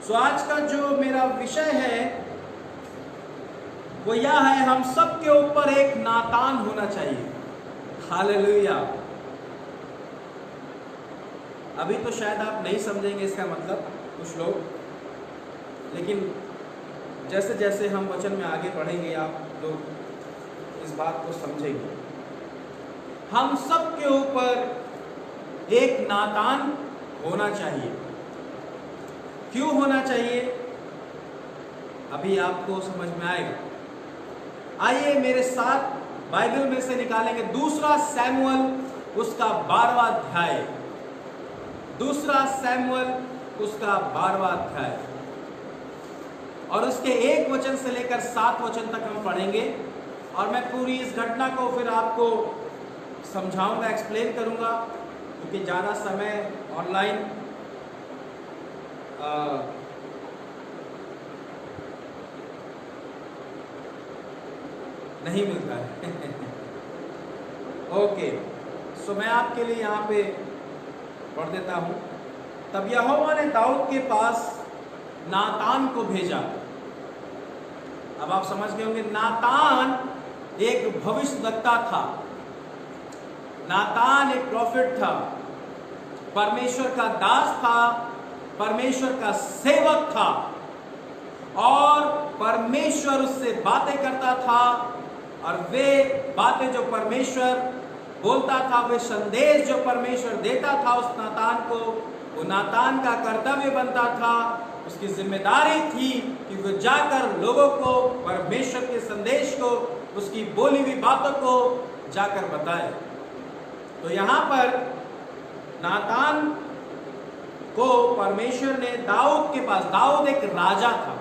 सो आज का जो मेरा विषय है वो यह है, हम सब के ऊपर एक नातान होना चाहिए। हालेलुया। अभी तो शायद आप नहीं समझेंगे इसका मतलब, कुछ लोग, लेकिन जैसे जैसे हम वचन में आगे बढ़ेंगे आप लोग इस बात को समझेंगे। हम सब के ऊपर एक नातान होना चाहिए। क्यों होना चाहिए, अभी आपको समझ में आएगा। आइए मेरे साथ बाइबल में से निकालेंगे दूसरा सैमुअल उसका 12वां अध्याय। दूसरा सैमुअल उसका 12वां अध्याय और उसके 1 वचन से लेकर 7 वचन तक हम पढ़ेंगे। और मैं पूरी इस घटना को फिर आपको समझाऊंगा, एक्सप्लेन करूंगा, क्योंकि ज़्यादा समय ऑनलाइन नहीं मिलता है। ओके, सो मैं आपके लिए यहाँ पे पढ़ देता हूँ। तब यहोवा ने दाऊद के पास नातान को भेजा। अब आप समझ गए होंगे, नातान एक भविष्यद्वक्ता था। नातान एक प्रॉफिट था, परमेश्वर का दास था, परमेश्वर का सेवक था और परमेश्वर उससे बातें करता था। और वे बातें जो परमेश्वर बोलता था, वे संदेश जो परमेश्वर देता था उस नातान को, वो नातान का कर्तव्य बनता था, उसकी जिम्मेदारी थी कि वो जाकर लोगों को परमेश्वर के संदेश को, उसकी बोली हुई बातों को जाकर बताए। तो यहाँ पर नातान को परमेश्वर ने दाऊद के पास, दाऊद एक राजा था,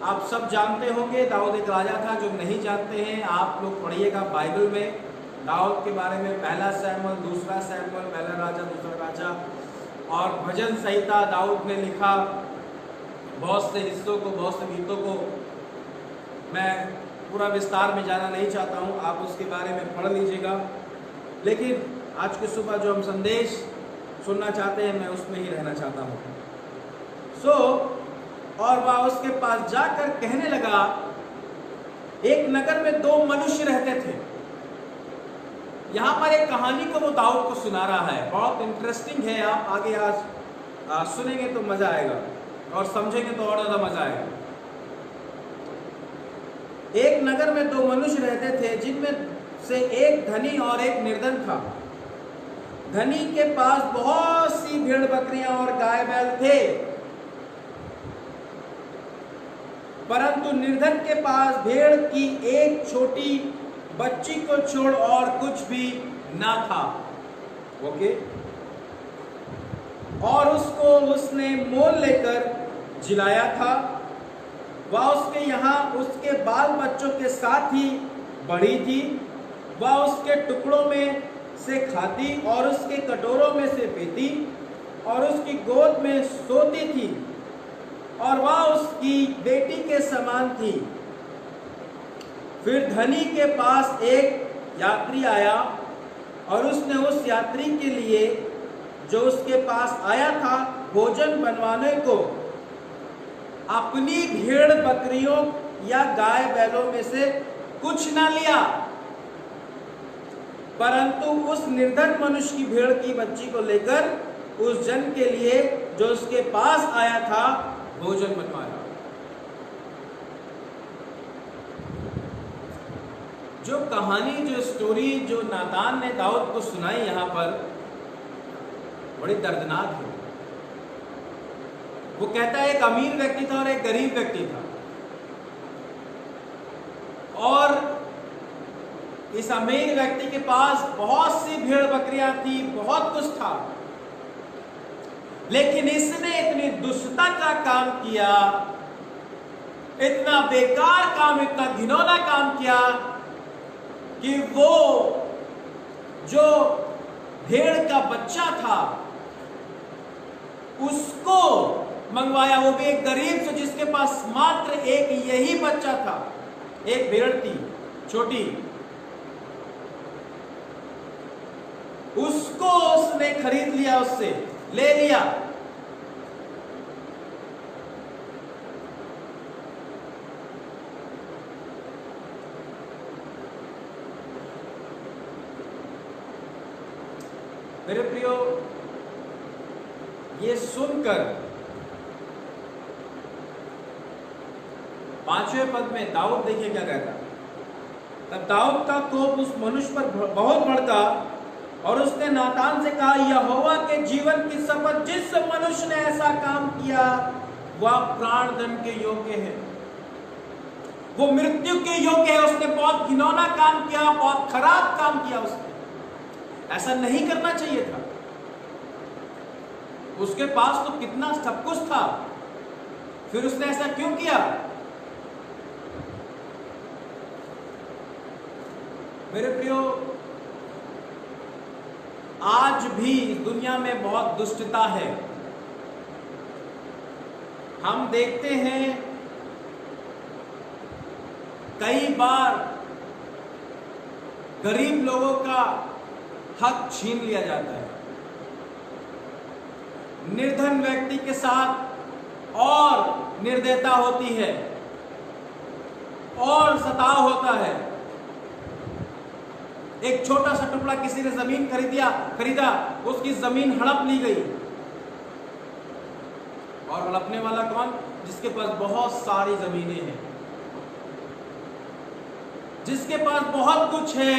आप सब जानते होंगे दाऊद एक राजा था। जो नहीं जानते हैं आप लोग पढ़िएगा बाइबल में दाऊद के बारे में, पहला सैमुअल, दूसरा सैमुअल, पहला राजा, दूसरा राजा, और भजन संहिता दाऊद ने लिखा। बहुत से हिस्सों को, बहुत से गीतों को मैं पूरा विस्तार में जाना नहीं चाहता हूँ, आप उसके बारे में पढ़ लीजिएगा। लेकिन आज की सुबह जो हम संदेश सुनना चाहते हैं, मैं उसमें ही रहना चाहता हूँ। और वह उसके पास जाकर कहने लगा, एक नगर में 2 मनुष्य रहते थे। यहां पर एक कहानी को वो दाऊद को सुना रहा है, बहुत इंटरेस्टिंग है। आप आगे आज सुनेंगे तो मजा आएगा और समझेंगे तो और ज्यादा मजा आएगा। एक नगर में 2 मनुष्य रहते थे, जिनमें से एक धनी और एक निर्धन था। धनी के पास बहुत सी भेड़ बकरियां और गाय बैल थे, परंतु निर्धन के पास भेड़ की एक छोटी बच्ची को छोड़ और कुछ भी ना था। ओके, और उसको उसने मोल लेकर जिलाया था। वह उसके यहाँ उसके बाल बच्चों के साथ ही बढ़ी थी। वह उसके टुकड़ों में से खाती और उसके कटोरों में से पीती और उसकी गोद में सोती थी, और वह उसकी बेटी के समान थी। फिर धनी के पास एक यात्री आया और उसने उस यात्री के लिए, जो उसके पास आया था, भोजन बनवाने को अपनी भेड़ बकरियों या गाय बैलों में से कुछ ना लिया, परंतु उस निर्धन मनुष्य की भेड़ की बच्ची को लेकर उस जन के लिए जो उसके पास आया था भोजन बनवाया। जो कहानी, जो स्टोरी जो नातान ने दाऊद को सुनाई यहाँ पर, बड़ी दर्दनाक है। वो कहता है एक अमीर व्यक्ति था और एक गरीब व्यक्ति था, और इस अमीर व्यक्ति के पास बहुत सी भेड़ बकरियां थी, बहुत कुछ था, लेकिन इसने इतनी दुष्टता का काम किया, इतना बेकार काम, इतना घिनौना काम किया कि वो जो भेड़ का बच्चा था उसको मंगवाया, वो भी एक गरीब से जिसके पास मात्र एक यही बच्चा था, एक भेड़ थी छोटी, उसको उसने खरीद लिया, उससे ले लिया। मेरे प्रियो, ये सुनकर 5वें पद में दाऊद देखिए क्या कहता। तब दाऊद का कोप उस मनुष्य पर बहुत भड़का और उसने नातान से कहा, यहोवा के जीवन की शपथ, जिस मनुष्य ने ऐसा काम किया वह प्राणदंड के योग्य है, वो मृत्यु के योग्य है। उसने बहुत घिनौना काम किया, बहुत खराब काम किया। उसने ऐसा नहीं करना चाहिए था। उसके पास तो कितना सब कुछ था, फिर उसने ऐसा क्यों किया? मेरे प्रियो, आज भी इस दुनिया में बहुत दुष्टता है। हम देखते हैं कई बार गरीब लोगों का हक छीन लिया जाता है। निर्धन व्यक्ति के साथ और निर्दयता होती है और सताव होता है। एक छोटा सा टुकड़ा किसी ने जमीन खरीदा, उसकी जमीन हड़प ली गई। और हड़पने वाला कौन? जिसके पास बहुत सारी जमीनें हैं, जिसके पास बहुत कुछ है।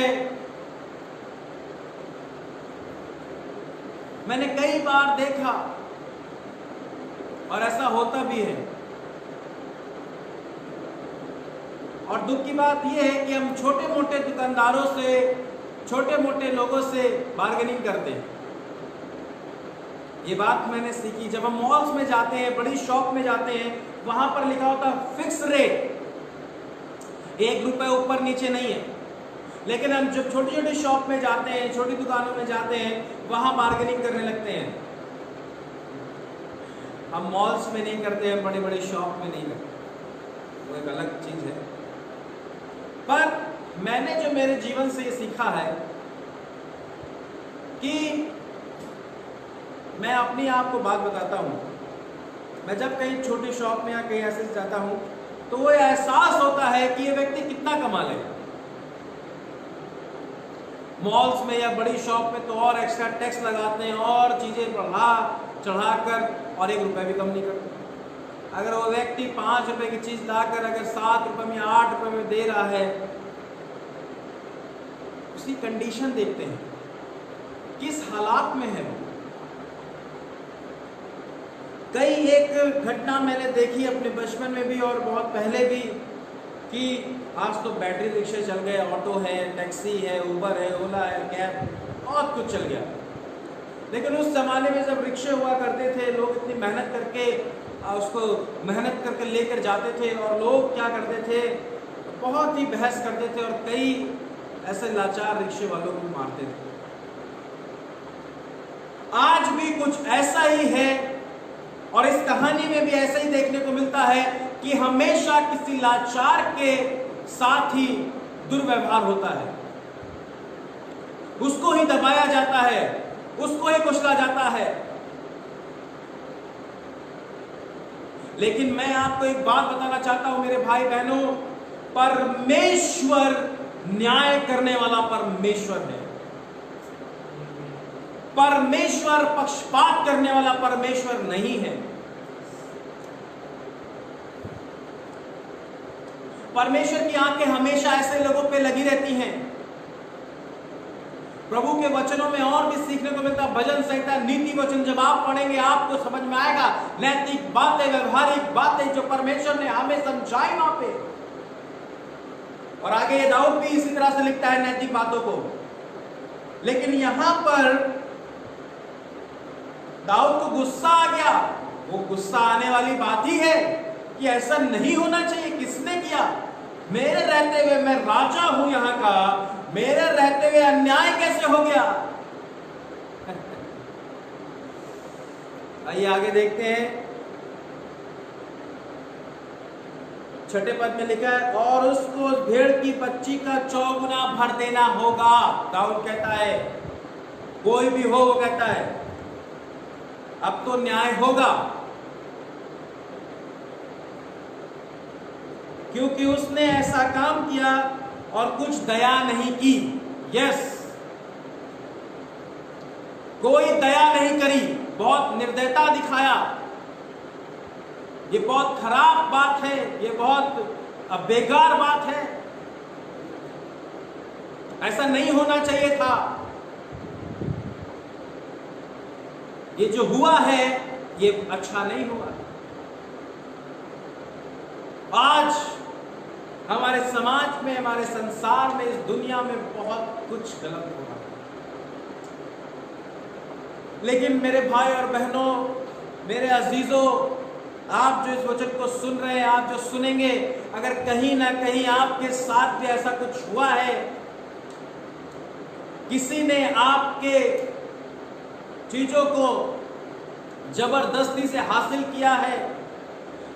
मैंने कई बार देखा और ऐसा होता भी है। और दुख की बात यह है कि हम छोटे मोटे दुकानदारों से, छोटे मोटे लोगों से बार्गेनिंग करते हैं। ये बात मैंने सीखी जब हम मॉल्स में जाते हैं, बड़ी शॉप में जाते हैं, वहां पर लिखा होता है फिक्स रेट, 1 रुपए ऊपर नीचे नहीं है। लेकिन हम जब छोटी छोटी शॉप में जाते हैं, छोटी दुकानों में जाते हैं, वहां बार्गेनिंग करने लगते हैं। हम मॉल्स में नहीं करते हैं, बड़ी बड़ी शॉप में नहीं करते, वो एक अलग चीज है। पर मैंने जो मेरे जीवन से ये सीखा है कि मैं अपने आप को बात बताता हूं, मैं जब कहीं छोटी शॉप में या कहीं ऐसे जाता हूं तो वो एहसास होता है कि ये व्यक्ति कितना कमा लेगा। मॉल्स में या बड़ी शॉप में तो और एक्स्ट्रा टैक्स लगाते हैं और चीजें बढ़ा चढ़ाकर और 1 रुपए भी कम नहीं करते। अगर वो व्यक्ति 5 रुपए की चीज लाकर अगर 7 रुपए में, 8 रुपए में दे रहा है, उसकी कंडीशन देखते हैं किस हालात में है। कई एक घटना मैंने देखी अपने बचपन में भी और बहुत पहले भी कि आज तो बैटरी रिक्शे चल गए, ऑटो है, टैक्सी है, उबर है, ओला है, कैब, बहुत कुछ चल गया। लेकिन उस जमाने में जब रिक्शे हुआ करते थे, लोग इतनी मेहनत करके उसको मेहनत करके लेकर जाते थे और लोग क्या करते थे, बहुत ही बहस करते थे और कई ऐसे लाचार रिक्शे वालों को मारते थे। आज भी कुछ ऐसा ही है और इस कहानी में भी ऐसा ही देखने को मिलता है कि हमेशा किसी लाचार के साथ ही दुर्व्यवहार होता है, उसको ही दबाया जाता है, उसको ही कुचला जाता है। लेकिन मैं आपको एक बात बताना चाहता हूं मेरे भाई बहनों, परमेश्वर न्याय करने वाला परमेश्वर है। परमेश्वर पक्षपात करने वाला परमेश्वर नहीं है। परमेश्वर की आंखें हमेशा ऐसे लोगों पे लगी रहती हैं। प्रभु के वचनों में और भी सीखने को मिलता है। भजन संहिता, नीति वचन जब आप पढ़ेंगे आपको समझ में आएगा, नैतिक बातें, व्यवहारिक बातें जो परमेश्वर ने हमें समझाई वहां पे। और आगे ये दाऊद भी इसी तरह से लिखता है नैतिक बातों को। लेकिन यहां पर दाऊद को गुस्सा आ गया। वो गुस्सा आने वाली बात ही है कि ऐसा नहीं होना चाहिए। किसने किया? मेरे रहते हुए, मैं राजा हूं यहां का, मेरे रहते हुए अन्याय कैसे हो गया? आइए आगे देखते हैं। 6 पद में लिखा है, और उसको भेड़ की बच्ची का 4 गुना भर देना होगा। दाऊद कहता है, कोई भी हो, वो कहता है अब तो न्याय होगा, क्योंकि उसने ऐसा काम किया और कुछ दया नहीं की। यस, कोई दया नहीं करी, बहुत निर्दयता दिखाया। ये बहुत खराब बात है, ये बहुत बेकार बात है, ऐसा नहीं होना चाहिए था। ये जो हुआ है ये अच्छा नहीं हुआ। आज हमारे समाज में, हमारे संसार में, इस दुनिया में बहुत कुछ गलत हो रहा है। लेकिन मेरे भाई और बहनों, मेरे अजीजों, आप जो इस वचन को सुन रहे हैं, आप जो सुनेंगे, अगर कहीं ना कहीं आपके साथ भी ऐसा कुछ हुआ है, किसी ने आपके चीजों को जबरदस्ती से हासिल किया है,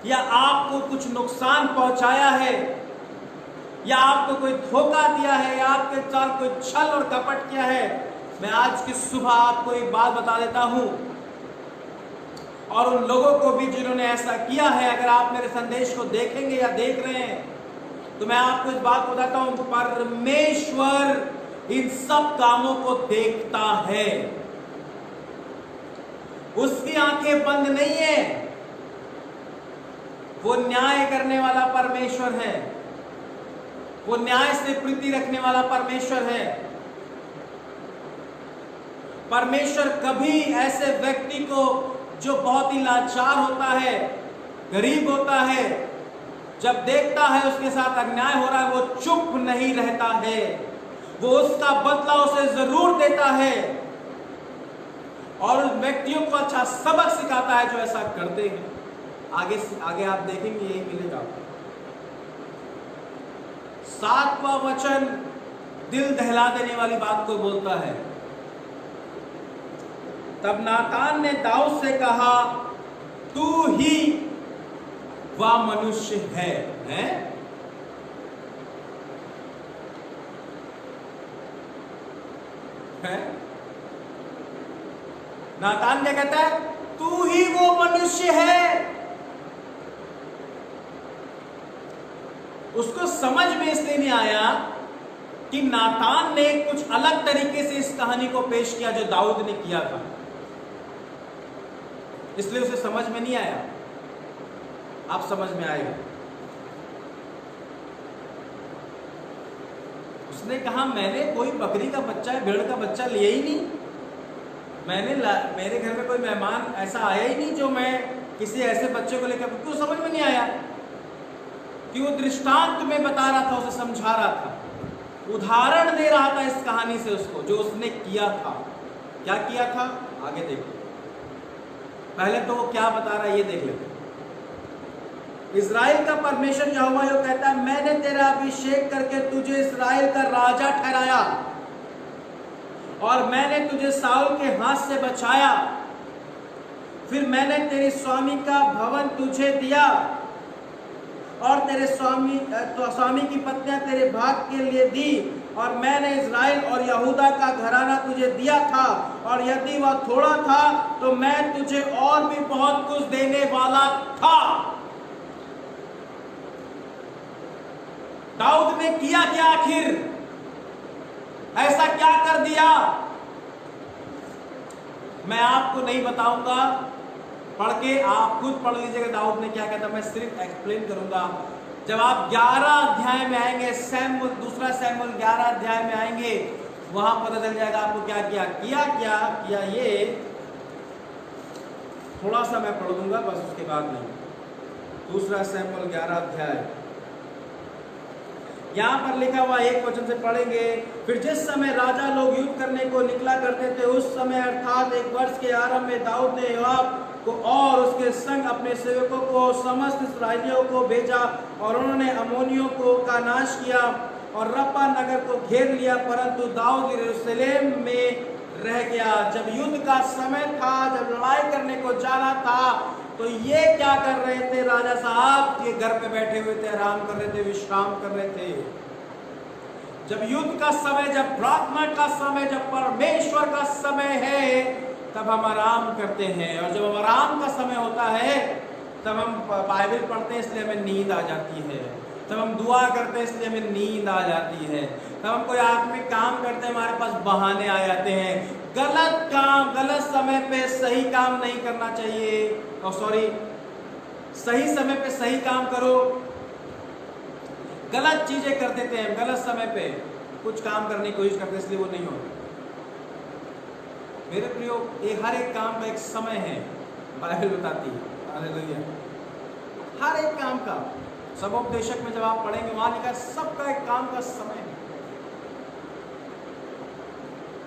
या आपको कुछ नुकसान पहुंचाया है, या आपको कोई धोखा दिया है, या आपके साथ कोई छल और कपट किया है, मैं आज की सुबह आपको एक बात बता देता हूं, और उन लोगों को भी जिन्होंने ऐसा किया है, अगर आप मेरे संदेश को देखेंगे या देख रहे हैं, तो मैं आपको इस बात को बताता हूं, परमेश्वर इन सब कामों को देखता है। उसकी आंखें बंद नहीं है, वो न्याय करने वाला परमेश्वर है, वो न्याय से प्रीति रखने वाला परमेश्वर है। परमेश्वर कभी ऐसे व्यक्ति को जो बहुत ही लाचार होता है, गरीब होता है, जब देखता है उसके साथ अन्याय हो रहा है, वो चुप नहीं रहता है, वो उसका बदला उसे जरूर देता है, और उस व्यक्तियों को अच्छा सबक सिखाता है जो ऐसा करते हैं। आगे आप देखेंगे यही मिलेगा। 7वां वचन दिल दहला देने वाली बात को बोलता है। तब नातान ने दाऊद से कहा, तू ही वह मनुष्य है, नातान क्या कहता है? तू ही वो मनुष्य है। उसको समझ में इसलिए नहीं आया कि नातान ने कुछ अलग तरीके से इस कहानी को पेश किया जो दाऊद ने किया था, इसलिए उसे समझ में नहीं आया। आप समझ में आएगा। उसने कहा, मैंने कोई बकरी का बच्चा, भेड़ का बच्चा लिया ही नहीं, मेरे घर में कोई मेहमान ऐसा आया ही नहीं जो मैं किसी ऐसे बच्चे को लेकर। क्यों समझ में नहीं आया? कि वो दृष्टांत में बता रहा था, उसे समझा रहा था, उदाहरण दे रहा था इस कहानी से उसको, जो उसने किया था। क्या किया था आगे देखिए। पहले तो वो क्या बता रहा है ये देख लेते। इज़राइल का परमेश्वर यहोवा यो कहता है, मैंने तेरा अभिषेक करके तुझे इज़राइल का राजा ठहराया, और मैंने तुझे साउल के हाथ से बचाया। फिर मैंने तेरे स्वामी का भवन तुझे दिया, और तेरे स्वामी की पत्नियां तेरे भाग के लिए दी, और मैंने इज़राइल और यहूदा का घराना तुझे दिया था, और यदि वह थोड़ा था तो मैं तुझे और भी बहुत कुछ देने वाला था। दाऊद ने किया क्या आखिर? ऐसा क्या कर दिया? मैं आपको नहीं बताऊंगा, पढ़ के आप खुद पढ़ लीजिएगा दाऊद ने क्या कहता। मैं सिर्फ एक्सप्लेन करूंगा। जब आप 11 अध्याय में आएंगे, दूसरा सैमुएल 11 अध्याय में आएंगे, वहां पता चल जाएगा आपको क्या किया। ये थोड़ा सा मैं पढ़ दूंगा बस, उसके बाद नहीं। दूसरा सैमुएल 11 अध्याय, यहां पर लिखा हुआ, एक वचन से पढ़ेंगे। फिर जिस समय राजा लोग युद्ध करने को निकला करते थे, उस समय अर्थात एक वर्ष के आरंभ में दाऊद ने योआब को और उसके संग अपने सेवकों को समस्त इस्राएलियों को भेजा, और उन्होंने अम्मोनियों को का नाश किया और रब्बा नगर को घेर लिया, परंतु दाऊद यरूशलेम में रह गया। जब युद्ध का समय था, जब लड़ाई करने को जाना था, तो ये क्या कर रहे थे राजा साहब? ये घर पे बैठे हुए थे, आराम कर रहे थे, विश्राम कर रहे थे। जब युद्ध का समय, जब प्रार्थना का समय, जब परमेश्वर का समय है, तब हम आराम करते हैं। और जब हम आराम का समय होता है, तब हम बाइबल पढ़ते हैं, इसलिए हमें नींद आ जाती है। तब हम दुआ करते हैं, इसलिए हमें नींद आ जाती है। तब हम कोई आत्मिक काम करते हैं, हमारे पास बहाने आ जाते हैं। गलत काम गलत समय पे सही काम नहीं करना चाहिए। सही समय पे सही काम करो। गलत चीजें कर देते हैं, गलत समय पे कुछ काम करने की कोशिश करते हैं, इसलिए वो नहीं होता। मेरे प्रियो, ये हर एक काम का एक समय है, बाइबल बताती है। हालेलुया। हर एक काम का, सबोपदेशक में जब आप पढ़ेंगे वहां लिखा है सबका एक काम का समय है।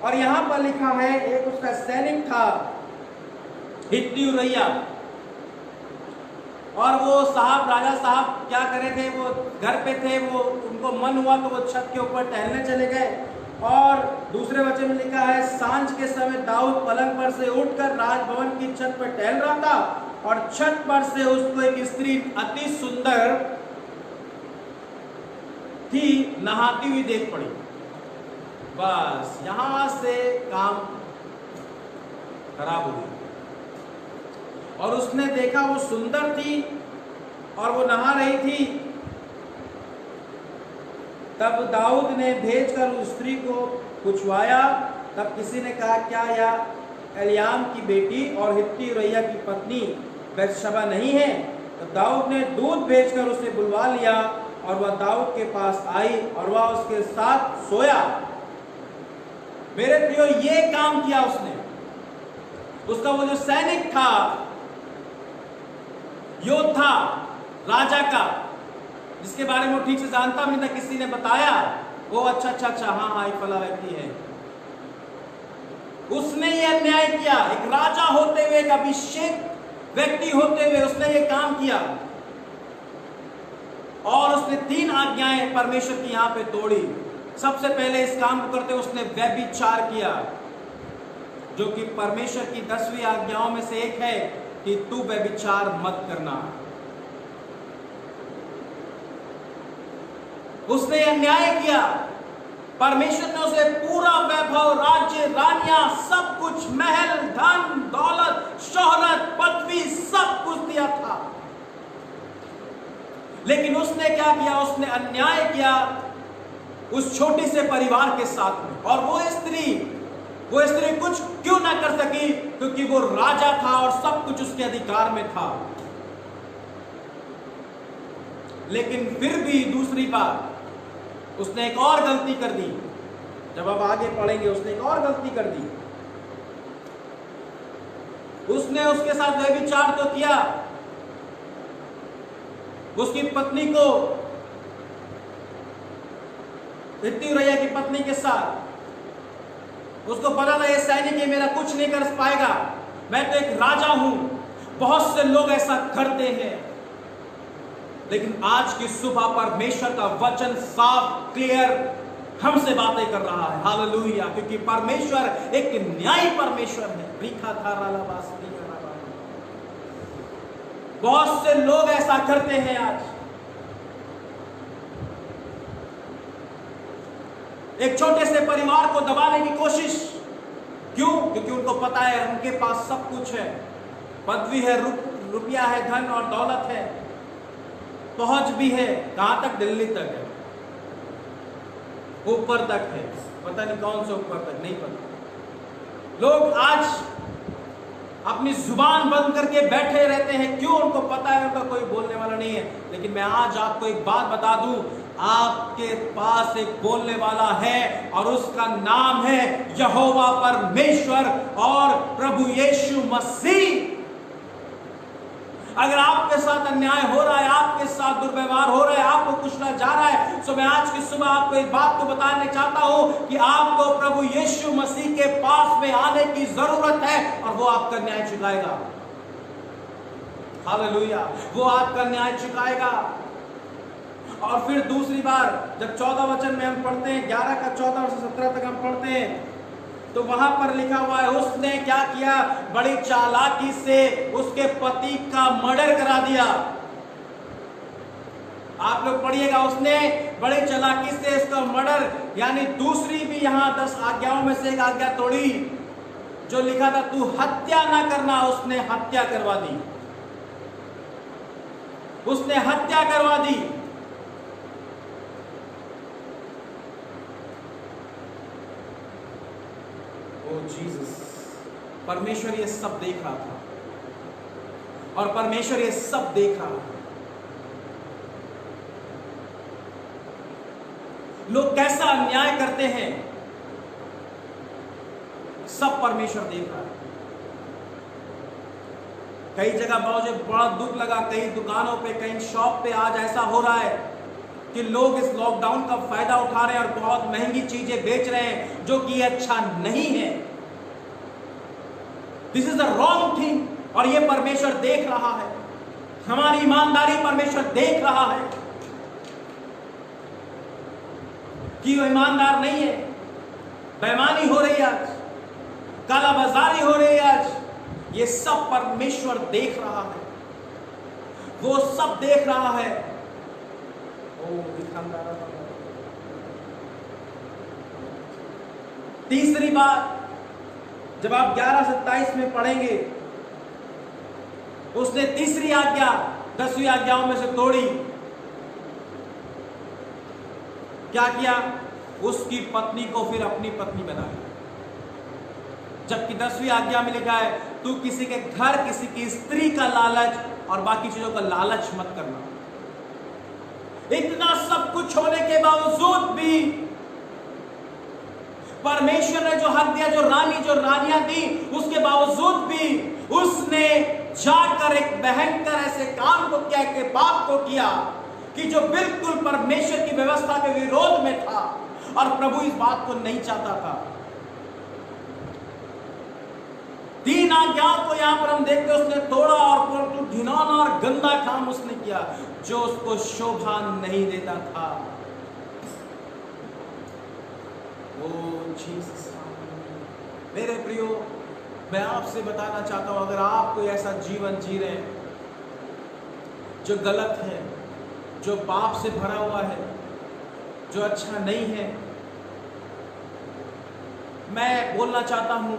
और यहां पर लिखा है एक उसका सैनिक था हित्ती उरैया, और वो राजा साहब क्या करे थे, वो घर पे थे, वो उनको मन हुआ तो वो छत के ऊपर टहलने चले गए। और दूसरे वचन में लिखा है सांझ के समय दाऊद पलंग पर से उठकर राजभवन की छत पर टहल रहा था, और छत पर से उसको एक स्त्री अति सुंदर थी नहाती हुई देख पड़ी। बस यहां से काम खराब हो गया। और उसने देखा वो सुंदर थी और वो नहा रही थी। तब दाऊद ने भेजकर उस स्त्री को पूछवाया। तब किसी ने कहा क्या यह एलियाम की बेटी और हित्ती उरैया की पत्नी बैतशबा नहीं है? तो दाऊद ने दूत भेजकर उसे बुलवा लिया, और वह दाऊद के पास आई और वह उसके साथ सोया। मेरे प्रियो, ये काम किया उसने। उसका वो जो सैनिक था, योद्धा राजा का, जिसके बारे में वो ठीक से जानता भी नहीं था, किसी ने बताया, वो अच्छा हाँ एक फला व्यक्ति है। उसने ये अन्याय किया। एक राजा होते हुए, एक अभिषेक व्यक्ति होते हुए उसने ये काम किया, और उसने 3 आज्ञाएं परमेश्वर की यहां पे तोड़ी। सबसे पहले इस काम को करते उसने व्यभिचार किया, जो कि परमेश्वर की 10वीं आज्ञाओं में से एक है कि तू व्यभिचार मत करना। उसने अन्याय किया। परमेश्वर ने उसे पूरा वैभव, राज्य, रानियां, सब कुछ, महल, धन, दौलत, शोहरत, पदवी, सब कुछ दिया था। लेकिन उसने क्या किया? उसने अन्याय किया उस छोटे से परिवार के साथ में। और वो स्त्री कुछ क्यों ना कर सकी? क्योंकि वो राजा था और सब कुछ उसके अधिकार में था। लेकिन फिर भी दूसरी बार उसने एक और गलती कर दी। जब अब आगे पढ़ेंगे, उसने एक और गलती कर दी। उसने उसके साथ व्यभिचार तो किया, उसकी पत्नी को, हित्ती उरैया की पत्नी के साथ। उसको पता था ये सैनिक है, मेरा कुछ नहीं कर पाएगा, मैं तो एक राजा हूं। बहुत से लोग ऐसा करते हैं। लेकिन आज की सुबह परमेश्वर का वचन साफ क्लियर हमसे बातें कर रहा है। हालेलुया। क्योंकि परमेश्वर एक न्यायी परमेश्वर है। बहुत से लोग ऐसा करते हैं आज। एक छोटे से परिवार को दबाने की कोशिश। क्यों? क्योंकि उनको पता है उनके पास सब कुछ है, पदवी है, रुपया है, धन और दौलत है, पहुंच भी है। कहां तक? दिल्ली तक है, ऊपर तक है, पता नहीं कौन से ऊपर तक, नहीं पता। लोग आज अपनी जुबान बंद करके बैठे रहते हैं। क्यों? उनको पता है उनका कोई बोलने वाला नहीं है। लेकिन मैं आज आपको एक बात बता दूं, आपके पास एक बोलने वाला है, और उसका नाम है यहोवा परमेश्वर और प्रभु यीशु मसीह। अगर आपके साथ अन्याय हो रहा है, आपके साथ दुर्व्यवहार हो रहा है, आपको कुचला जा रहा है, तो मैं आज की सुबह आपको एक बात को बताने चाहता हूं कि आपको प्रभु यीशु मसीह के पास में आने की जरूरत है, और वो आपका न्याय चुकाएगा। हालेलुया। वो आपका न्याय चुकाएगा। और फिर दूसरी बार जब 14 वचन में हम पढ़ते हैं, 11 का 14 से 17 तक हम पढ़ते हैं, तो वहां पर लिखा हुआ है उसने क्या किया? बड़ी चालाकी से उसके पति का मर्डर करा दिया। आप लोग पढ़िएगा, उसने बड़ी चालाकी से उसका मर्डर, यानी दूसरी भी यहां 10 आज्ञाओं में से एक आज्ञा तोड़ी। जो लिखा था तू हत्या ना करना, उसने हत्या करवा दी। उसने हत्या करवा दी। जीसस, परमेश्वर ये सब देख रहा था और परमेश्वर ये सब देख रहा था। लोग कैसा अन्याय करते हैं, सब परमेश्वर देख रहा है। कई जगह मुझे बड़ा दुख लगा, कई दुकानों पे, कई शॉप पे आज ऐसा हो रहा है कि लोग इस लॉकडाउन का फायदा उठा रहे हैं और बहुत महंगी चीजें बेच रहे हैं, जो कि अच्छा नहीं है। This is the wrong thing. और ये परमेश्वर देख रहा है, हमारी ईमानदारी परमेश्वर देख रहा है कि वो ईमानदार नहीं है। बेईमानी हो रही है आज, कालाबाजारी हो रही है आज, ये सब परमेश्वर देख रहा है, वो सब देख रहा है। तीसरी बात, जब आप 11 से 27 में पढ़ेंगे, उसने तीसरी आज्ञा 10वीं आज्ञाओं में से तोड़ी। क्या किया? उसकी पत्नी को फिर अपनी पत्नी बनाया। जबकि 10वीं आज्ञा में लिखा है, तू किसी के घर, किसी की स्त्री का लालच और बाकी चीजों का लालच मत करना। इतना सब कुछ होने के बावजूद भी परमेश्वर ने जो हक दिया, जो रानियां दी, उसके बावजूद भी उसने जाकर एक भयंकर ऐसे काम को किया, एक पाप को किया कि जो बिल्कुल परमेश्वर की व्यवस्था के विरोध में था, और प्रभु इस बात को नहीं चाहता था। 3 आज्ञाओं को यहां पर हम देखते हैं, उसने तोड़ा और घिनौना और गंदा काम उसने किया जो उसको शोभा नहीं देता था। ओ जीसस, मेरे प्रियो, मैं आपसे बताना चाहता हूं, अगर आप कोई ऐसा जीवन जी रहे हैं जो गलत है, जो पाप से भरा हुआ है, जो अच्छा नहीं है, मैं बोलना चाहता हूं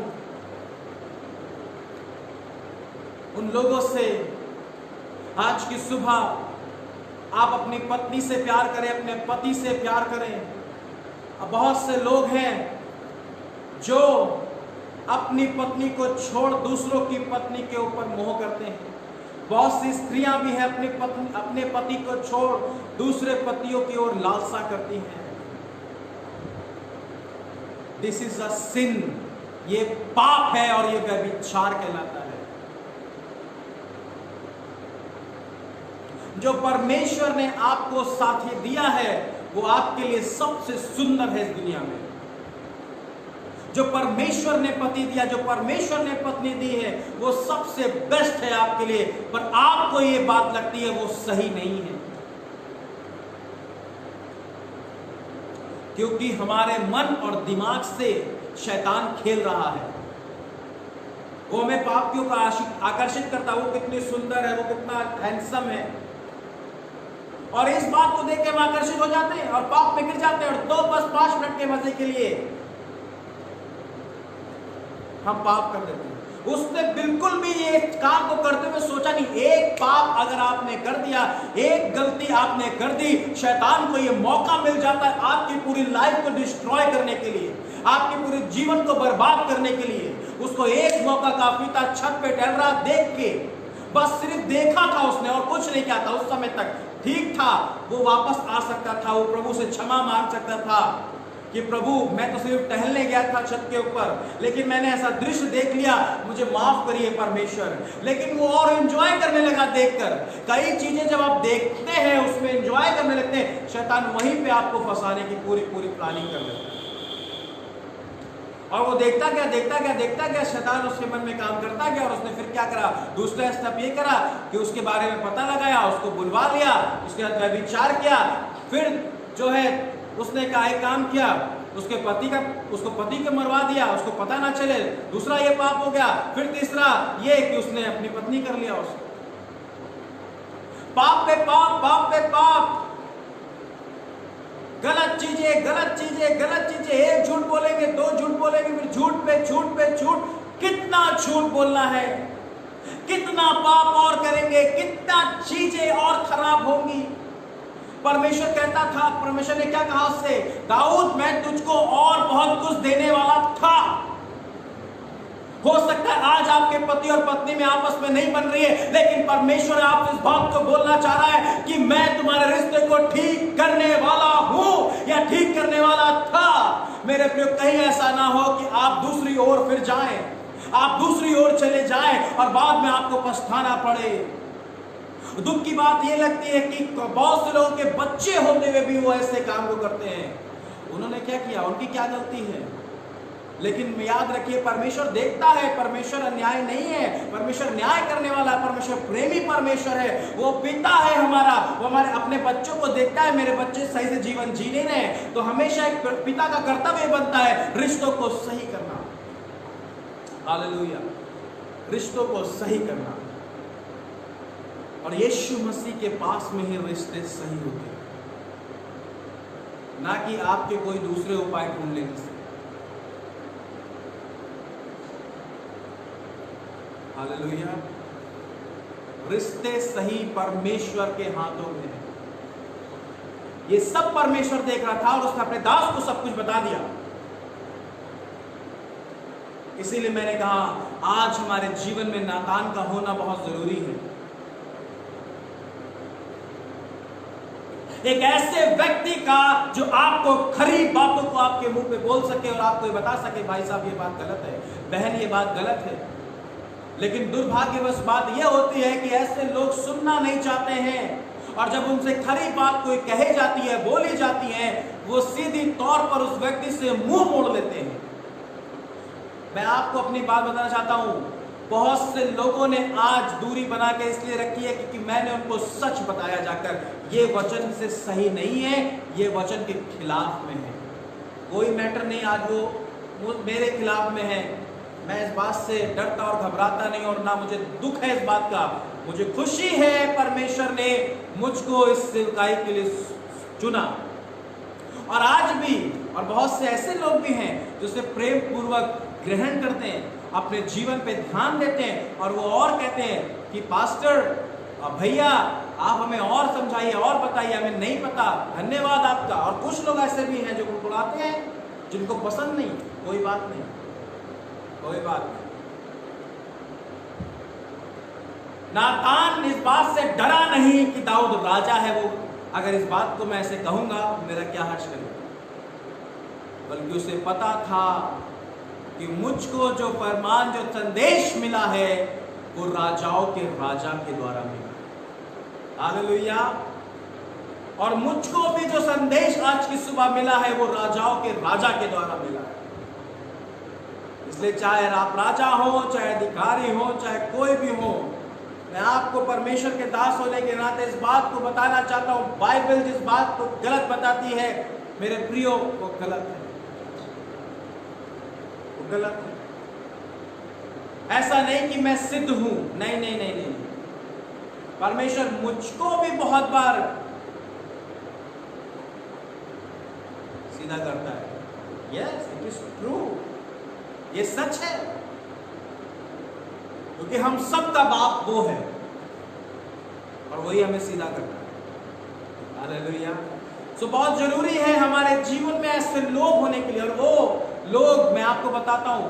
उन लोगों से, आज की सुबह आप अपनी पत्नी से प्यार करें, अपने पति से प्यार करें। अब बहुत से लोग हैं जो अपनी पत्नी को छोड़ दूसरों की पत्नी के ऊपर मोह करते हैं। बहुत सी स्त्रियां भी हैं अपने पति को छोड़ दूसरे पतियों की ओर लालसा करती हैं। दिस इज अ सिन, ये पाप है और ये व्यभिचार कहलाता है। जो परमेश्वर ने आपको साथी दिया है, वो आपके लिए सबसे सुंदर है इस दुनिया में। जो परमेश्वर ने पति दिया, जो परमेश्वर ने पत्नी दी है, वो सबसे बेस्ट है आपके लिए। पर आपको ये बात लगती है वो सही नहीं है, क्योंकि हमारे मन और दिमाग से शैतान खेल रहा है। वो हमें पाप की ओर आकर्षित करता है। वो कितनी सुंदर है, वो कितना हैंडसम है, और इस बात को देख के हम आकर्षित हो जाते हैं और पाप में गिर जाते हैं। और तो बस 5 मिनट के मजे के लिए हम पाप कर देते हैं। उसने बिल्कुल भी ये काम को करते हुए सोचा नहीं। एक पाप अगर आपने कर दिया, एक गलती आपने कर दी, शैतान को ये मौका मिल जाता है आपकी पूरी लाइफ को डिस्ट्रॉय करने के लिए, आपके पूरे जीवन को बर्बाद करने के लिए। उसको एक मौका काफी था। छत पे टहल रहा, देख के बस सिर्फ देखा था उसने और कुछ नहीं किया था। उस समय तक ठीक था, वो वापस आ सकता था, वो प्रभु से क्षमा मांग सकता था कि प्रभु मैं तो सिर्फ टहलने गया था छत के ऊपर, लेकिन मैंने ऐसा दृश्य देख लिया, मुझे माफ करिए परमेश्वर। लेकिन वो और एंजॉय करने लगा देखकर। कई चीजें जब आप देखते हैं उसमें एंजॉय करने लगते हैं, शैतान वहीं पे आपको फंसाने की पूरी प्लानिंग कर लेता है। और वो देखता गया, शैतान उसके मन में काम करता गया। और उसने फिर क्या करा? दूसरा स्टेप ये करा कि उसके बारे में पता लगाया, उसको बुलवा लिया, उसके साथ विचार किया। फिर जो है उसने एक काम किया, उसको पति को मरवा दिया, उसको पता ना चले। दूसरा ये पाप हो गया। फिर तीसरा ये कि उसने अपनी पत्नी कर लिया उसको। पाप पे पाप, गलत चीजें। एक झूठ बोलेंगे, 2 झूठ बोलेंगे, फिर झूठ पे झूठ। कितना झूठ बोलना है, कितना पाप और करेंगे, कितना चीजें और खराब होंगी। परमेश्वर कहता था, परमेश्वर ने क्या कहा उससे? दाऊद मैं तुझको और बहुत कुछ देने वाला था, हो सकता है आज आपके पति और पत्नी में आपस में नहीं बन रही है, लेकिन परमेश्वर आपसे इस बात को बोलना चाह रहा है कि मैं तुम्हारे रिश्ते को ठीक करने वाला हूं या ठीक करने वाला था। मेरे प्रिय, कहीं ऐसा ना हो कि आप दूसरी ओर फिर जाएं, आप दूसरी ओर चले जाएं और बाद में आपको पछताना पड़े। दुख की बात यह लगती है कि बहुत से लोगों के बच्चे होते हुए भी वो ऐसे काम को करते हैं। उन्होंने क्या किया, उनकी क्या गलती है? लेकिन याद रखिए, परमेश्वर देखता है, परमेश्वर अन्याय नहीं है, परमेश्वर न्याय करने वाला है, परमेश्वर प्रेमी परमेश्वर है, वो पिता है हमारा, वो हमारे अपने बच्चों को देखता है। मेरे बच्चे सही से जीवन जी नहीं रहे, तो हमेशा एक पिता का कर्तव्य बनता है रिश्तों को सही करना। हालेलुया, रिश्तों को सही करना। और यीशु मसीह के पास में ही रिश्ते सही होते हैं, ना कि आपके कोई दूसरे उपाय ढूंढ लेने से। हालेलुया, रिश्ते सही परमेश्वर के हाथों में है। ये सब परमेश्वर देख रहा था और उसने अपने दास को सब कुछ बता दिया। इसीलिए मैंने कहा आज हमारे जीवन में नातान का होना बहुत जरूरी है। एक ऐसे व्यक्ति का जो आपको खरी बातों को आपके मुंह पे बोल सके और आपको ये बता सके, भाई साहब ये बात गलत है, बहन ये बात गलत है। लेकिन दुर्भाग्यवश बात यह होती है कि ऐसे लोग सुनना नहीं चाहते हैं, और जब उनसे खरी बात कोई कही जाती है, बोली जाती है, वो सीधी तौर पर उस व्यक्ति से मुंह मोड़ लेते हैं। मैं आपको अपनी बात बताना चाहता हूं, बहुत से लोगों ने आज दूरी बना के इसलिए रखी है क्योंकि मैंने उनको सच बताया जाकर, ये वचन से सही नहीं है, ये वचन के खिलाफ में है। कोई मैटर नहीं, आज वो मेरे खिलाफ में है, मैं इस बात से डरता और घबराता नहीं, और ना मुझे दुख है इस बात का। मुझे खुशी है परमेश्वर ने मुझको इस सेवकाई के लिए चुना। और आज भी, और बहुत से ऐसे लोग भी हैं जो उसे प्रेम पूर्वक ग्रहण करते हैं, अपने जीवन पे ध्यान देते हैं, और वो और कहते हैं कि पास्टर भैया आप हमें और समझाइए और बताइए, हमें नहीं पता, धन्यवाद आपका। और कुछ लोग ऐसे भी हैं जो कुड़कुड़ाते हैं, जिनको पसंद नहीं, कोई बात नहीं, कोई बात नहीं। नातान इस बात से डरा नहीं कि दाऊद राजा है, वो अगर इस बात को मैं ऐसे कहूंगा मेरा क्या हर्ष करेगा, बल्कि उसे पता था कि मुझको जो फरमान, जो संदेश मिला है, वो राजाओं के राजा के द्वारा मिला। हालेलुया। और मुझको भी जो संदेश आज की सुबह मिला है, वो राजाओं के राजा के द्वारा मिला है। इसलिए चाहे आप राजा हो, चाहे अधिकारी हो, चाहे कोई भी हो, मैं आपको परमेश्वर के दास होने के नाते इस बात को बताना चाहता हूं, बाइबल जिस बात को गलत बताती है मेरे प्रियो, वो गलत है, वो गलत है। ऐसा नहीं कि मैं सिद्ध हूं, नहीं नहीं नहीं नहीं, परमेश्वर मुझको भी बहुत बार सीधा करता है। यस, इट इज ट्रू, ये सच है, क्योंकि हम सबका बाप वो है और वही हमें सीधा करता है। हालेलुया। सो बहुत जरूरी है हमारे जीवन में ऐसे लोग होने के लिए, और वो लोग मैं आपको बताता हूं,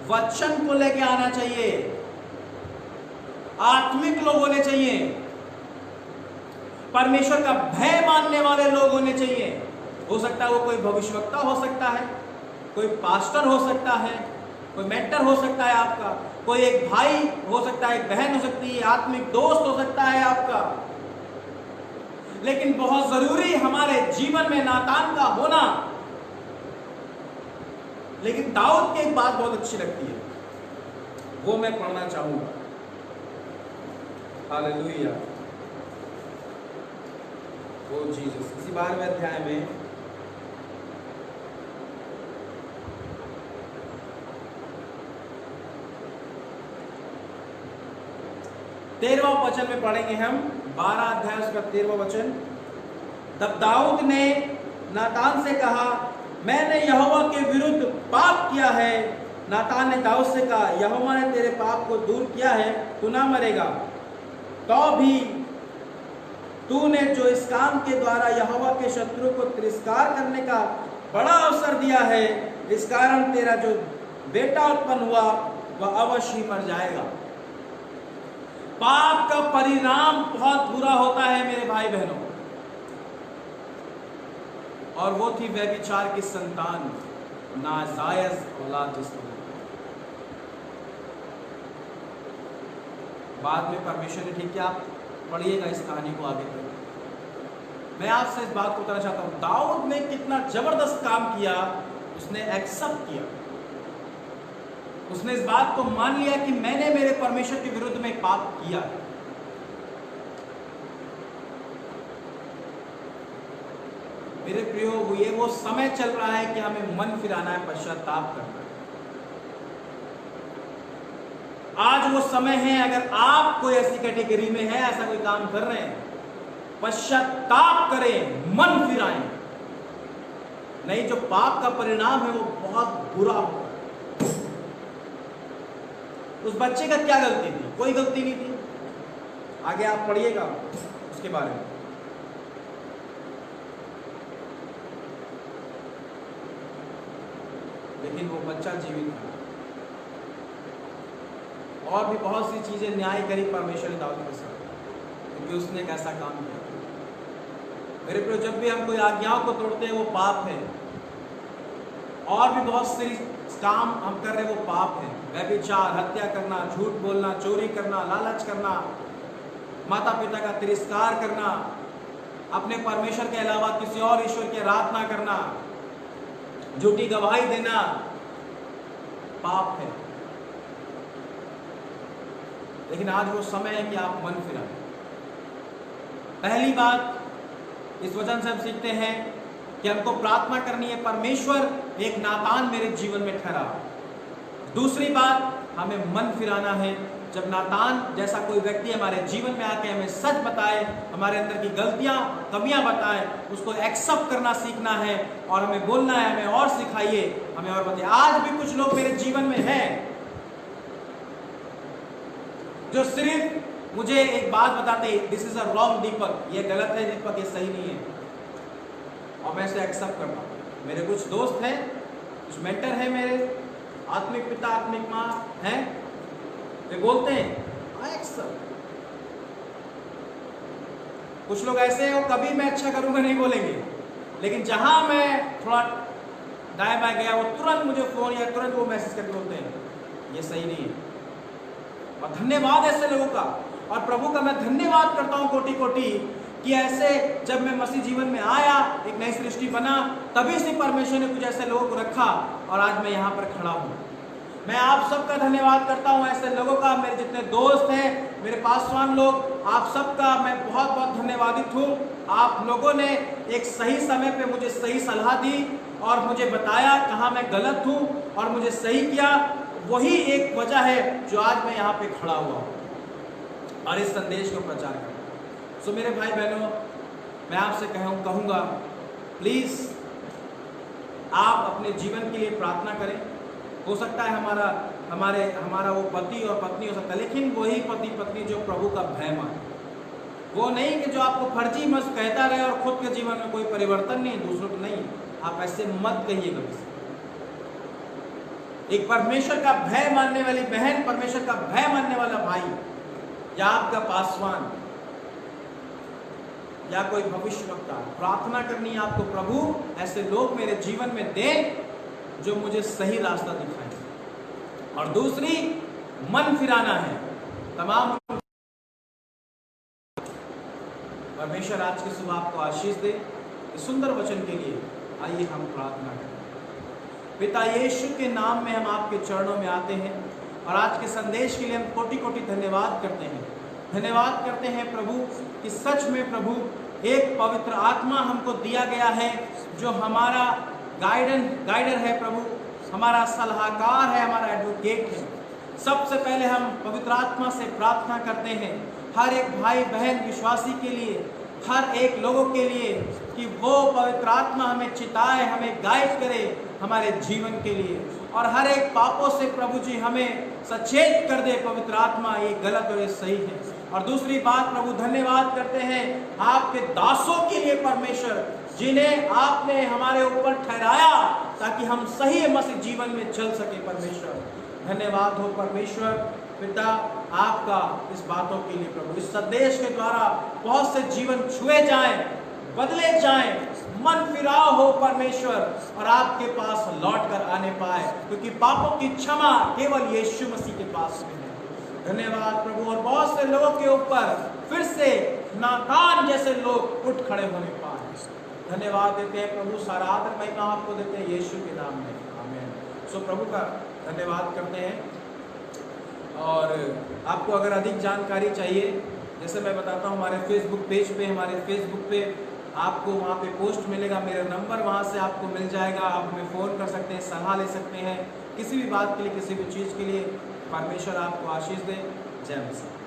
वचन को लेके आना चाहिए, आत्मिक लोग होने चाहिए, परमेश्वर का भय मानने वाले लोग होने चाहिए। हो सकता है वो कोई भविष्यवक्ता हो सकता है, कोई पास्टर हो सकता है, कोई मेंटर हो सकता है आपका, कोई एक भाई हो सकता है, एक बहन हो सकती है, आत्मिक दोस्त हो सकता है आपका। लेकिन बहुत जरूरी हमारे जीवन में नातान का होना। लेकिन दाऊद की एक बात बहुत अच्छी लगती है, वो मैं पढ़ना चाहूंगा। हालेलुया। ओ जीसस, इसी 12वें अध्याय में 13वां वचन में पढ़ेंगे हम, 12 अध्याय उसका 13वां वचन। तब दाऊद ने नातान से कहा, मैंने यहोवा के विरुद्ध पाप किया है। नातान ने दाऊद से कहा, यहोवा ने तेरे पाप को दूर किया है, तू ना मरेगा। तो भी तूने जो इस काम के द्वारा यहोवा के शत्रु को तिरस्कार करने का बड़ा अवसर दिया है, इस कारण तेरा जो बेटा उत्पन्न हुआ वह अवश्य ही मर जाएगा। पाप का परिणाम बहुत बुरा होता है मेरे भाई बहनों, और वो थी व्यभिचार की संतान, नाजायज औलाद जिसको। बाद में परमेश्वर ने ठीक किया। आप पढ़िएगा इस कहानी को आगे तक। मैं आपसे इस बात को बताना चाहता हूं, दाऊद ने कितना जबरदस्त काम किया। उसने एक्सेप्ट किया, उसने इस बात को मान लिया कि मैंने मेरे परमेश्वर के विरुद्ध में पाप किया। मेरे प्रियो, ये वो समय चल रहा है कि हमें मन फिराना है, पश्चाताप करना है। आज वो समय है, अगर आप कोई ऐसी कैटेगरी में है, ऐसा कोई काम कर रहे हैं, पश्चाताप करें, मन फिराएं। नहीं, जो पाप का परिणाम है वो बहुत बुरा होगा। उस बच्चे का क्या गलती थी? कोई गलती नहीं थी। आगे आप पढ़िएगा उसके बारे में। लेकिन वो बच्चा जीवित था। और भी बहुत सी चीजें न्याय करी परमेश्वर ने दाऊद के साथ, क्योंकि उसने एक ऐसा काम किया। मेरे प्रिय, जब भी हम कोई आज्ञाओं को तोड़ते हैं वो पाप है। और भी बहुत सी काम हम कर रहे हैं वो पाप है। व्यभिचार, हत्या करना, झूठ बोलना, चोरी करना, लालच करना, माता पिता का तिरस्कार करना, अपने परमेश्वर के अलावा किसी और ईश्वर की आराधना करना, झूठी गवाही देना, पाप है। लेकिन आज वो समय है कि आप मन फिराएं। पहली बात, इस वचन से हम सीखते हैं कि हमको प्रार्थना करनी है, परमेश्वर एक नातान मेरे जीवन में ठहरा। दूसरी बात, हमें मन फिराना है। जब नातान जैसा कोई व्यक्ति हमारे जीवन में आके हमें सच बताए, हमारे अंदर की गलतियां, कमियां बताए, उसको एक्सेप्ट करना सीखना है और हमें बोलना है, हमें और सिखाइए, हमें और बताइए। आज भी कुछ लोग मेरे जीवन में हैं जो सिर्फ मुझे एक बात बताते, दिस इज अ रॉन्ग दीपक, ये गलत है दीपक, ये सही नहीं है, और मैं इसे एक्सेप्ट करता हूं। मेरे कुछ दोस्त हैं, कुछ मेंटर हैं, मेरे आत्मिक पिता, आत्मिक माँ हैं, वे बोलते हैं आई एक्सेप्ट। कुछ लोग ऐसे हैं, कभी मैं अच्छा करूंगा नहीं बोलेंगे, लेकिन जहां मैं थोड़ा दाएं बाएं गया, वो तुरंत मुझे फोन या तुरंत वो मैसेज करके बोलते हैं ये सही नहीं है। और धन्यवाद ऐसे लोगों का, और प्रभु का मैं धन्यवाद करता हूं कोटि कोटि, कि ऐसे जब मैं मसीह जीवन में आया, एक नई सृष्टि बना, तभी से परमेश्वर ने कुछ ऐसे लोगों को रखा और आज मैं यहाँ पर खड़ा हूँ। मैं आप सबका धन्यवाद करता हूँ, ऐसे लोगों का, मेरे जितने दोस्त हैं, मेरे पासवान लोग, आप सबका मैं बहुत बहुत धन्यवादित हूँ। आप लोगों ने एक सही समय पे मुझे सही सलाह दी और मुझे बताया कहाँ मैं गलत हूँ और मुझे सही किया। वही एक वजह है जो आज मैं यहाँ पे खड़ा हुआ हूँ और इस संदेश को प्रचार कर रहा हूँ। सो मेरे भाई बहनों, मैं आपसे कहूँगा प्लीज़ आप अपने जीवन के लिए प्रार्थना करें। हो सकता है हमारा वो पति और पत्नी हो सकता है, लेकिन वही पति पत्नी जो प्रभु का भय माने, वो नहीं कि जो आपको फर्जी मत कहता रहे और खुद के जीवन में कोई परिवर्तन नहीं, दूसरों को नहीं। आप ऐसे मत कहिए कभी से। एक परमेश्वर का भय मानने वाली बहन, परमेश्वर का भय मानने वाला भाई, या आपका पासवान या कोई भविष्यवक्ता, प्रार्थना करनी है आपको, प्रभु ऐसे लोग मेरे जीवन में दे जो मुझे सही रास्ता दिखाए। और दूसरी, मन फिराना है तमाम। परमेश्वर आज की सुबह आपको आशीष दे इस सुंदर वचन के लिए। आइए हम प्रार्थना करें। पिता यीशु के नाम में हम आपके चरणों में आते हैं और आज के संदेश के लिए हम कोटि कोटि धन्यवाद करते हैं। धन्यवाद करते हैं प्रभु कि सच में प्रभु एक पवित्र आत्मा हमको दिया गया है जो हमारा गाइडर है प्रभु, हमारा सलाहकार है, हमारा एडवोकेट है। सबसे पहले हम पवित्र आत्मा से प्रार्थना करते हैं हर एक भाई बहन विश्वासी के लिए, हर एक लोगों के लिए, कि वो पवित्र आत्मा हमें चिताए, हमें गाइड करे हमारे जीवन के लिए, और हर एक पापों से प्रभु जी हमें सचेत कर दे पवित्र आत्मा, ये गलत और ये सही है। और दूसरी बात प्रभु, धन्यवाद करते हैं आपके दासों के लिए परमेश्वर, जिन्हें आपने हमारे ऊपर ठहराया ताकि हम सही मसीह जीवन में चल सके। परमेश्वर धन्यवाद हो परमेश्वर पिता आपका इस बातों के लिए प्रभु। इस संदेश के द्वारा बहुत से जीवन छुए जाएं, बदले जाएं, मन फिराव हो परमेश्वर, और आपके पास लौट कर आने पाए, क्योंकि पापों की क्षमा केवल यीशु मसीह के पास में है। धन्यवाद प्रभु। और बहुत से लोगों के ऊपर फिर से नातान जैसे लोग उठ खड़े होने पाए। धन्यवाद देते हैं प्रभु, सारा आदर महिमा आपको देते हैं यीशु के नाम में, आमीन। सो प्रभु का धन्यवाद करते हैं। और आपको अगर अधिक जानकारी चाहिए, जैसे मैं बताता हूँ, हमारे फेसबुक पेज पे, हमारे फेसबुक पे आपको वहाँ पे पोस्ट मिलेगा, मेरा नंबर वहाँ से आपको मिल जाएगा। आप हमें फ़ोन कर सकते हैं, सलाह ले सकते हैं किसी भी बात के लिए, किसी भी चीज़ के लिए। परमेश्वर आपको आशीष दे। जय मसीह।